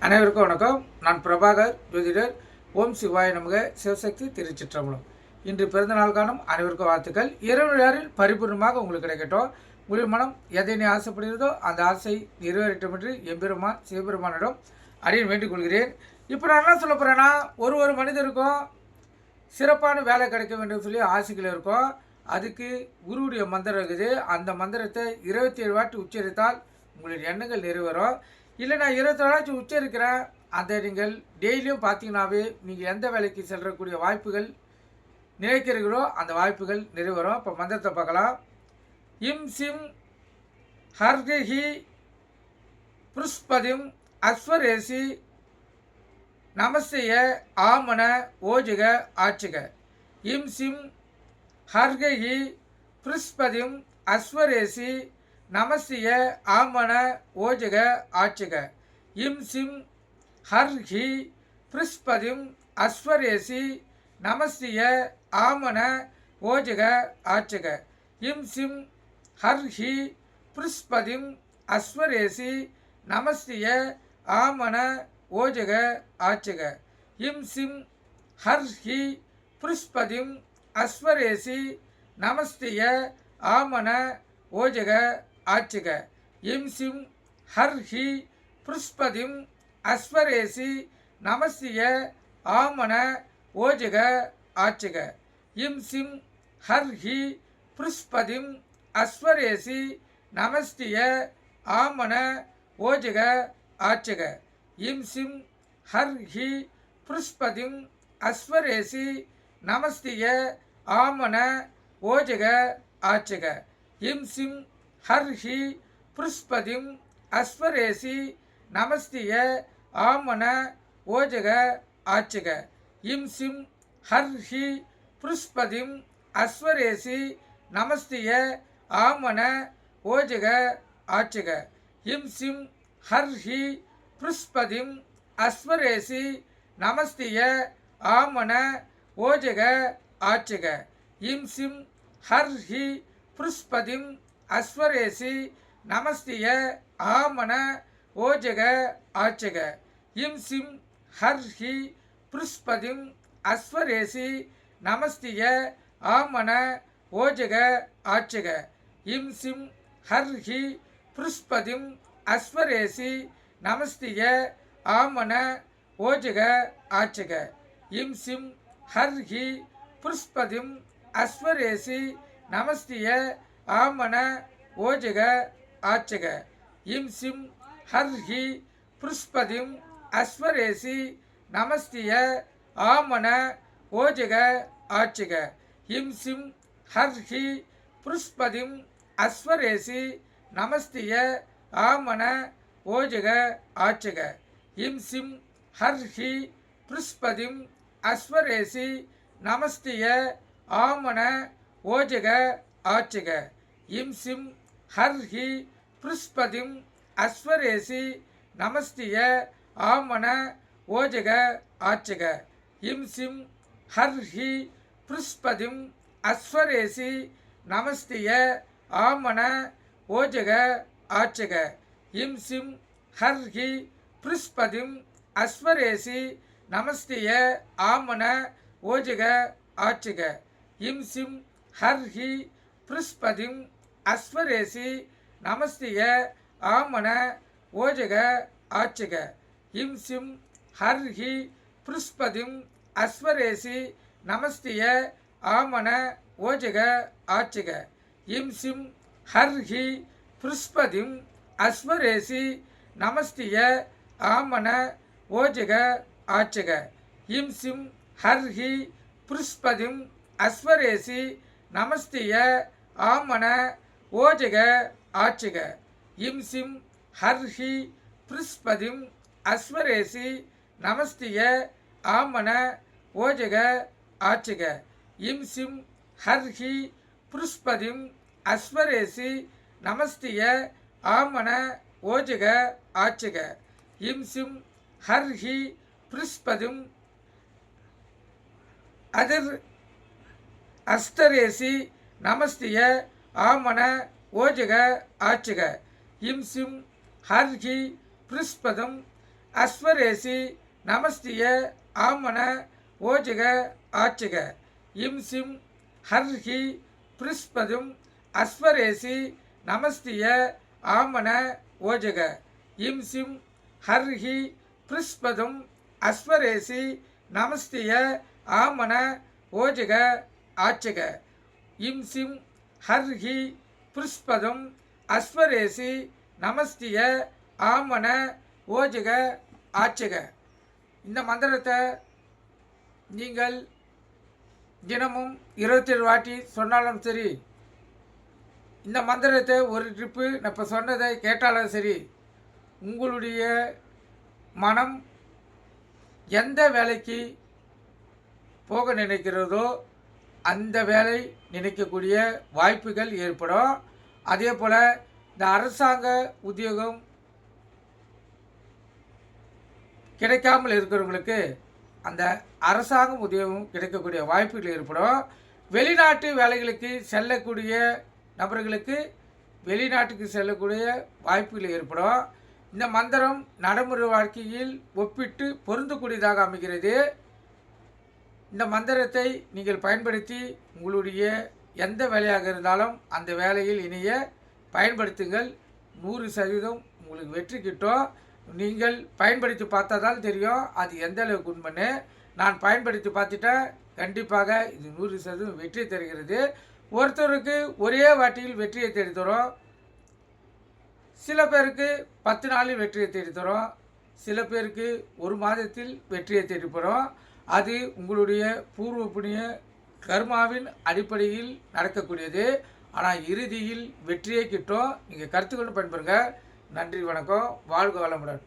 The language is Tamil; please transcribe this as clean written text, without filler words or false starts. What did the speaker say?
அனைவருக்கும் வணக்கம். நான் பிரபாகர் ஜோதிடர். ஓம் சிவாய நமக. சிவசக்தி திருச்சிற்றம்பலம். இன்று பிறந்தநாள் காணும் அனைவருக்கும் வாழ்த்துக்கள். இரவு பரிபூர்ணமாக உங்களுக்கு கிடைக்கட்டும். உங்கள் மனம் எதை நீ ஆசைப்படுகிறதோ அந்த ஆசை நிறைவேறட்டும் என்று எம்பெருமான் சிவபெருமானிடம் அடியேன் வேண்டிக் கொள்கிறேன். இப்போ நான் என்ன சொல்ல போகிறேன்னா, ஒரு மனிதருக்கும் சிறப்பான வேலை கிடைக்க வேண்டும் சொல்லி ஆசைகள் இருக்கும். அதுக்கு குருவுடைய மந்திரம் இருக்குது. அந்த மந்திரத்தை 27 வாட்டி உச்சரித்தால் உங்களுடைய எண்ணங்கள் நிறைவேறும். இல்லை நான் 27 வாட்டி உச்சரிக்கிறேன், அதை நீங்கள் டெய்லியும் பார்த்தீங்கன்னாவே நீங்கள் எந்த வேலைக்கு செல்லக்கூடிய வாய்ப்புகள் நினைக்கிறீர்களோ அந்த வாய்ப்புகள் நிறைவேறும். இப்போ மந்திரத்தை பார்க்கலாம். இம் சிம் ஹர்ஹி புஷ்பதிம் அஸ்வரேசி நமஸ்தய ஆமன ஓஜக ஆட்சிக. இம் சிம் ஹர்கி புஷ்பதிம் அஸ்வரேசி நமஸ்திய ஆமன ஓஜக ஆட்சிக. இம் சிம் ஹர்ஹி புஷ்பதிம் அஸ்வரேசி நமஸ்திய ஆமன ஓஜக ஆட்சிக. இம் சிம் ஹர்ஹி புஷ்பதிம் அஸ்வரேசி நமஸ்திய ஆமன ஓஜக ஆட்சிக. இம் சிம் ஹர்ஹி புஷ்பதிம் அஸ்வரேசி நமஸ்திய ஆமன ஓஜக ஆட்சிக. இம் சிம் ஹர்ஹி புஷ்பதிம் அஸ்வரேசி நமஸ்திய ஆமன ஓஜக ஆட்சிக. இம் சிம் ஹர்ஹி புஷ்பதிம் அஸ்வரேசி நமஸ்திய ஆமன ஓஜக ஆட்சிக. இம் சிம் ஹர்ஹி புஷ்பதிம் அஸ்வரேசி நமஸ்திய ஆமன ஓஜக ஆட்சிக. இம் சிம் ஹர்ஹி புஷ்பதிம் அஸ்வரேசி நமஸ்திய ஆமன ஓஜக ஆட்சிக. இம் சிம் ஹர்ஹி புஷ்பதிம் அஸ்வரேசி நமஸ்திய ஆமன ஓஜக ஆட்சிக. இம் சிம் ஹர்ஹி புஷ்பதிம் அஸ்வரேசி நமஸ்திய ஆமன ஓஜக ஆட்சிக. இம் சிம் ஹர்ஹி புஷ்பதிம் அஸ்வரேசி நமஸ்திய ஆமன ஓஜக ஆட்சிக. இம் சிம் ஹர்ஹி புஷ்பதிம் அஸ்வரேசி நமஸ்திய ஆமன ஓஜக ஆட்சிக. இம் சிம் ஹர்ஹி புஷ்பதிம் அஸ்வரேசி நமஸ்திய ஆமன ஓஜக ஆட்சிக. இம் சிம் ஹர்ஹி புஷ்பதிம் அஸ்வரேசி நமஸ்திய ஆமன ஓஜக ஆட்சிக. இம் சிம் ஹர்ஹி புஷ்பதிம் அஸ்வரேசி நமஸ்திய ஆமன ஓஜக ஆட்சிக. இம் சிம் ஹர்ஹி புஷ்பதிம் அஸ்வரேசி நமஸ்திய ஆமன ஓஜக ஆட்சிக. இம் சிம் ஹர்ஹி புஷ்பதிம் அஸ்வரேசி நமஸ்திய ஆமன ஓஜக ஆட்சிக. இம் சிம் ஹர்ஹி புஷ்பதிம் அஸ்வரேசி நமஸ்திய ஆமன ஓஜக ஆட்சிக. இம் சிம் ஹர்ஹி புஷ்பதிம் அஸ்வரேசி நமஸ்திய ஆமன ஓஜக ஆட்சிக. இம் சிம் ஹர்ஹி புஷ்பதிம் அஸ்வரேசி நமஸ்திய ஆமன ஓஜக ஆட்சிக. இம் சிம் ஹர்ஹி புஷ்பதிம் அஸ்வரேசி நமஸ்திய ஆமன ஓஜக ஆட்சிக. இம் சிம் ஹர்ஹி புஷ்பதிம் அஸ்வரேசி நமஸ்திய ஆமன ஓஜக ஆட்சிக. இம் சிம் ஹர்ஹி புஷ்பதிம் அஸ்வரேசி நமஸ்திய ஆமன ஓஜக ஆட்சிக. இம் சிம் ஹர்ஹி புஷ்பதிம் அஸ்வரேசி நமஸ்திய ஆமன ஓஜக ஆட்சிக. இம் சிம் ஹர்ஹி புஷ்பதிம் அஸ்வரேசி நமஸ்திய ஆமன ஓஜக ஆட்சிக. இம் சிம் ஹர்ஹி புஷ்பதிம் அஸ்வரேசி நமஸ்திய ஆமன ஓஜக ஆட்சிக. இம் சிம் ஹர்ஹி புஷ்பதிம் அதிர் அஸ்தரேசி நமஸ்திய ஆமன ஓஜக ஆட்சிக. இம் சிம் ஹர்ஹி புஷ்பதம் அஸ்வரேசி நமஸ்திய ஆமன ஓஜக ஆச்சக இம் சிம் ஹர்ஹி பிருஸ்பதும் அஸ்வரேசி நமஸ்திய ஆமன ஓஜக இம் சிம் ஹர்ஹி பிருஸ்பதும் அஸ்வரேசி நமஸ்திய ஆமன ஓஜக ஆச்சக இம் சிம் ஹர்ஹி பிருஸ்பதும் அஸ்வரேசி நமஸ்திய ஆமன ஓஜக ஆச்சக. இந்த மந்திரத்தை நீங்கள் தினமும் 27 வாட்டி சொன்னாலும் சரி, இந்த மந்திரத்தை ஒரு ட்ரிப்பு நான் இப்போ சொன்னதை கேட்டாலும் சரி, உங்களுடைய மனம் எந்த வேலைக்கு போக நினைக்கிறதோ அந்த வேலை நினைக்கக்கூடிய வாய்ப்புகள் ஏற்படும். அதே போல் இந்த அரசாங்க உத்தியோகம் கிடைக்காமல் இருக்கிறவங்களுக்கு அந்த அரசாங்கம் உத்தியோகம் கிடைக்கக்கூடிய வாய்ப்புகள் ஏற்படும். வெளிநாட்டு வேலைகளுக்கு செல்லக்கூடிய நபர்களுக்கு வெளிநாட்டுக்கு செல்லக்கூடிய வாய்ப்புகள் ஏற்படும். இந்த மந்திரம் நடைமுறை வாழ்க்கையில் ஒப்பிட்டு பொருந்தக்கூடியதாக அமைகிறது. இந்த மந்திரத்தை நீங்கள் பயன்படுத்தி உங்களுடைய எந்த வேலையாக இருந்தாலும் அந்த வேலையில் இணைய பயன்படுத்துங்கள். 100% உங்களுக்கு வெற்றி கிட்டும். நீங்கள் பயன்படுத்தி பார்த்தா தான் தெரியும் அது எந்த அளவுக்கு உண்மைன்னு. நான் பயன்படுத்தி பார்த்துட்டேன், கண்டிப்பாக இது 100% வெற்றி தருகிறது. ஒருத்தருக்கு ஒரே வாட்டியில் வெற்றியை தேடி தரும். சில பேருக்கு 10 நாளில் வெற்றியை தேடி தரும். சில பேருக்கு 1 மாதத்தில் வெற்றியை தேடி தரும். அது உங்களுடைய பூர்வ புண்ணிய கர்மாவின் அடிப்படையில் நடக்கக்கூடியது. ஆனால் இறுதியில் வெற்றியை கிட்டும். நீங்கள் கருத்துக்கொண்டு பயன்பெறுங்க. நன்றி, வணக்கம், வாழ்க வளமுடன்.